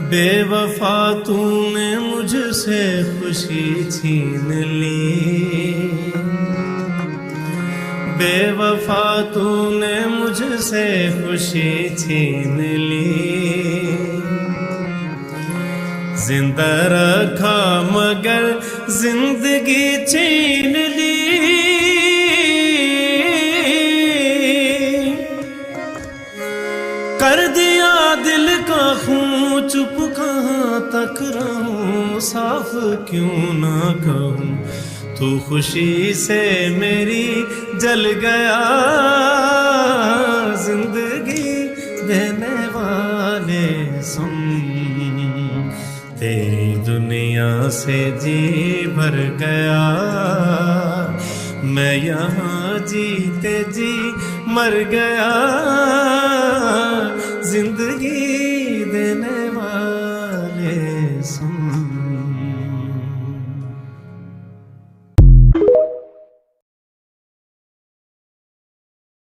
बेवफा तूने मुझसे खुशी छीन ली, बेवफा तूने मुझसे खुशी छीन ली। जिंदा रखा मगर जिंदगी छीन ली। कर दिया दिल का खून, चुप कहाँ तक रहूं, साफ क्यों ना कहूं। तू खुशी से मेरी जल गया, जिंदगी देने वाले सुन। तेरी दुनिया से जी भर गया, मैं यहाँ जीते जी मर गया। जिंदगी देने वाले सुन।